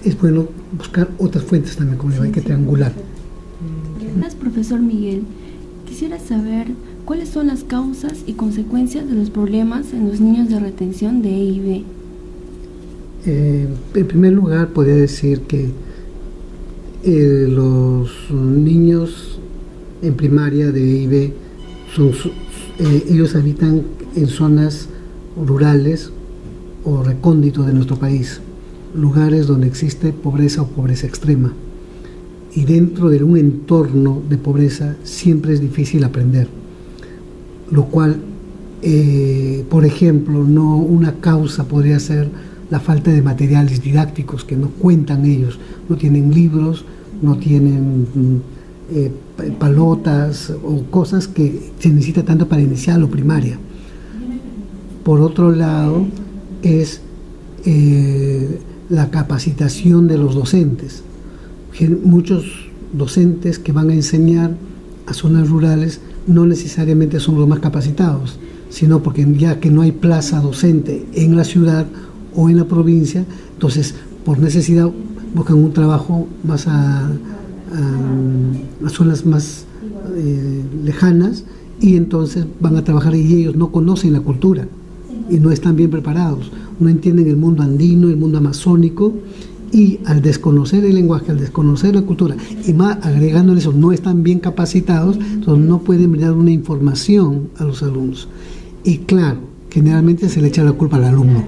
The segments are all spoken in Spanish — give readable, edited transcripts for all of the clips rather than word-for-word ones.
es bueno buscar otras fuentes también, como hay que triangular. Gracias, profesor Miguel. Quisiera saber cuáles son las causas y consecuencias de los problemas en los niños de retención de EIB. En primer lugar, podría decir que los niños en primaria de EIB ellos habitan en zonas rurales o recónditos de nuestro país, lugares donde existe pobreza o pobreza extrema, y dentro de un entorno de pobreza siempre es difícil aprender, lo cual por ejemplo, una causa podría ser la falta de materiales didácticos que no cuentan ellos, no tienen libros, no tienen palotas o cosas que se necesita tanto para iniciar o primaria. Por otro lado, es la capacitación de los docentes. Muchos docentes que van a enseñar a zonas rurales no necesariamente son los más capacitados, sino porque ya que no hay plaza docente en la ciudad o en la provincia, entonces por necesidad buscan un trabajo más a zonas más lejanas, y entonces van a trabajar y ellos no conocen la cultura y no están bien preparados, no entienden el mundo andino, el mundo amazónico, y al desconocer el lenguaje, al desconocer la cultura, y más agregándole eso, no están bien capacitados, entonces no pueden brindar una información a los alumnos. Y claro, generalmente se le echa la culpa al alumno.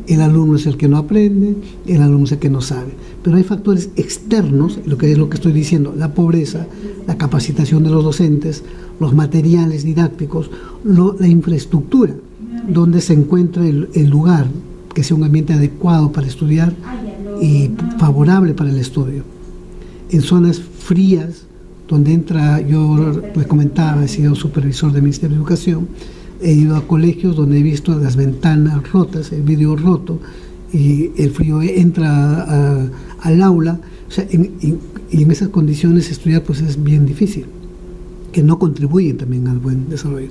El alumno es el que no aprende, el alumno es el que no sabe. Pero hay factores externos, lo que estoy diciendo, la pobreza, la capacitación de los docentes, los materiales didácticos, la infraestructura, donde se encuentra el lugar, que sea un ambiente adecuado para estudiar y favorable para el estudio. En zonas frías, donde entra, yo les comentaba, he sido supervisor del Ministerio de Educación, he ido a colegios donde he visto las ventanas rotas, el vidrio roto, y el frío entra al aula, o sea, y en esas condiciones estudiar pues es bien difícil, que no contribuyen también al buen desarrollo.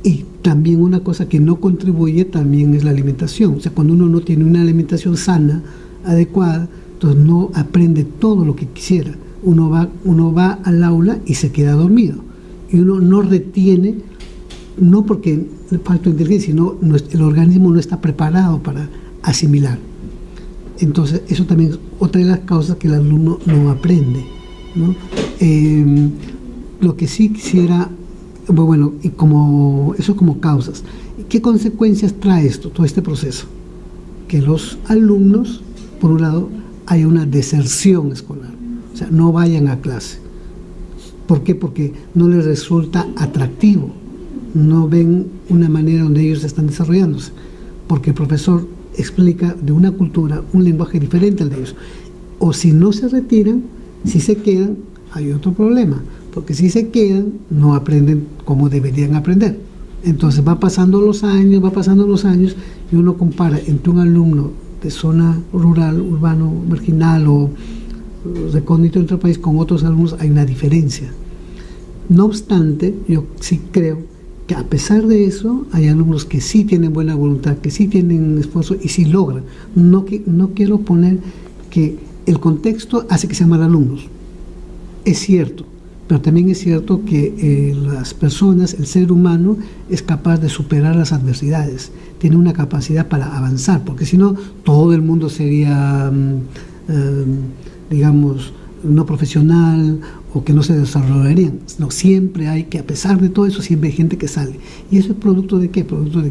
Y también una cosa que no contribuye también es la alimentación. O sea, cuando uno no tiene una alimentación sana, adecuada, entonces no aprende todo lo que quisiera. Uno va al aula y se queda dormido. Y uno no retiene, no porque le falta inteligencia, sino el organismo no está preparado para asimilar. Entonces, eso también es otra de las causas que el alumno no aprende, ¿no? Lo que sí quisiera... Bueno, y eso como causas. ¿Qué consecuencias trae todo este proceso? Que los alumnos, por un lado, haya una deserción escolar, o sea, no vayan a clase. ¿Por qué? Porque no les resulta atractivo, no ven una manera donde ellos están desarrollándose, porque el profesor explica de una cultura, un lenguaje diferente al de ellos. O si no se retiran, si se quedan, hay otro problema, porque si se quedan, no aprenden como deberían aprender. Entonces va pasando los años, y uno compara entre un alumno de zona rural, urbano, marginal o recóndito dentro del país con otros alumnos, hay una diferencia. No obstante, yo sí creo que a pesar de eso, hay alumnos que sí tienen buena voluntad, que sí tienen esfuerzo y sí logran. No quiero poner que el contexto hace que sean mal alumnos. Es cierto, pero también es cierto que las personas, el ser humano, es capaz de superar las adversidades, tiene una capacidad para avanzar, porque si no, todo el mundo sería, digamos, no profesional o que no se desarrollarían. No, siempre hay que, a pesar de todo eso, siempre hay gente que sale. ¿Y eso es producto de qué? Producto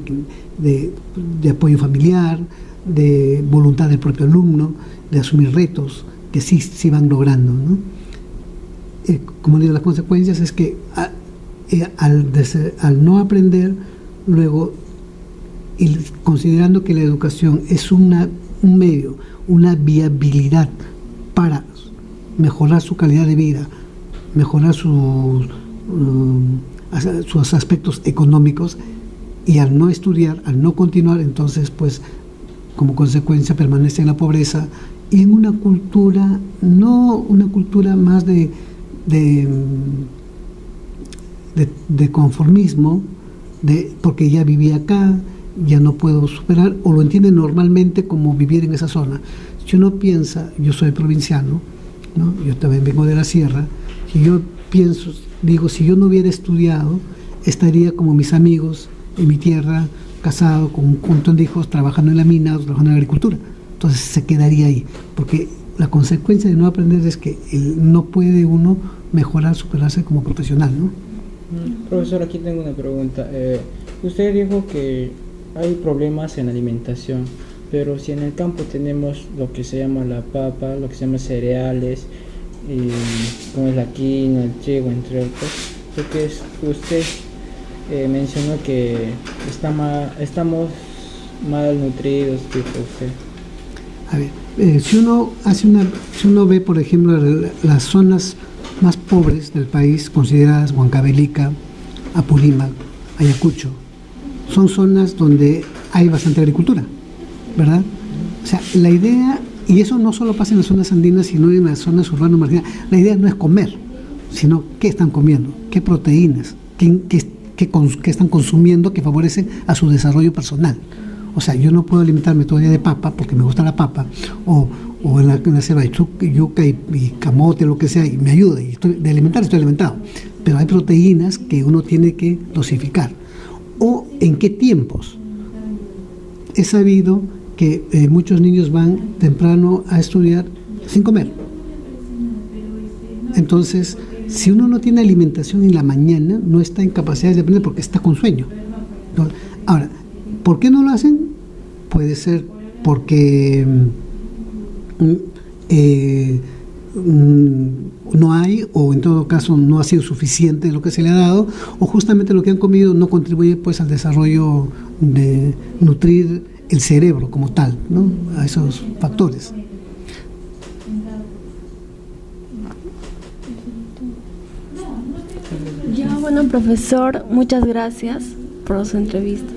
de apoyo familiar, de voluntad del propio alumno, de asumir retos que sí van logrando, ¿no? Como digo, las consecuencias es que al no aprender, luego, y considerando que la educación es un medio, una viabilidad para mejorar su calidad de vida, mejorar sus aspectos económicos, y al no estudiar, al no continuar, entonces pues como consecuencia permanece en la pobreza y en una cultura, no una cultura más de conformismo, porque ya viví acá, ya no puedo superar, o lo entiende normalmente como vivir en esa zona. Si uno piensa, yo soy provinciano, ¿no? Yo también vengo de la sierra, y yo pienso, digo, si yo no hubiera estudiado, estaría como mis amigos en mi tierra, casado con un montón de hijos, trabajando en la mina, trabajando en la agricultura. Entonces se quedaría ahí, porque la consecuencia de no aprender es que no puede uno mejorar, superarse como profesional, ¿no? Profesor, aquí tengo una pregunta. Usted dijo que hay problemas en la alimentación, pero si en el campo tenemos lo que se llama la papa, lo que se llama cereales, como es la quinoa, el trigo, entre otros, porque usted mencionó que estamos malnutridos, dijo usted. A ver, si uno ve, por ejemplo, las zonas más pobres del país, consideradas Huancavelica, Apurímac, Ayacucho, son zonas donde hay bastante agricultura, ¿verdad? O sea, la idea, y eso no solo pasa en las zonas andinas, sino en las zonas urbanas marginales, la idea no es comer, sino qué están comiendo, qué proteínas, qué están consumiendo que favorecen a su desarrollo personal. O sea, yo no puedo alimentarme todo el día de papa porque me gusta la papa, o en la selva hay yuca y camote, lo que sea, y me ayuda, y de alimentar estoy alimentado. Pero hay proteínas que uno tiene que dosificar. ¿O en qué tiempos? He sabido que muchos niños van temprano a estudiar sin comer. Entonces, si uno no tiene alimentación en la mañana, no está en capacidad de aprender porque está con sueño. Ahora, ¿por qué no lo hacen? Puede ser porque no hay, o en todo caso no ha sido suficiente lo que se le ha dado, o justamente lo que han comido no contribuye pues al desarrollo de nutrir el cerebro como tal, ¿no? A esos factores. Ya, bueno, profesor, muchas gracias por su entrevista.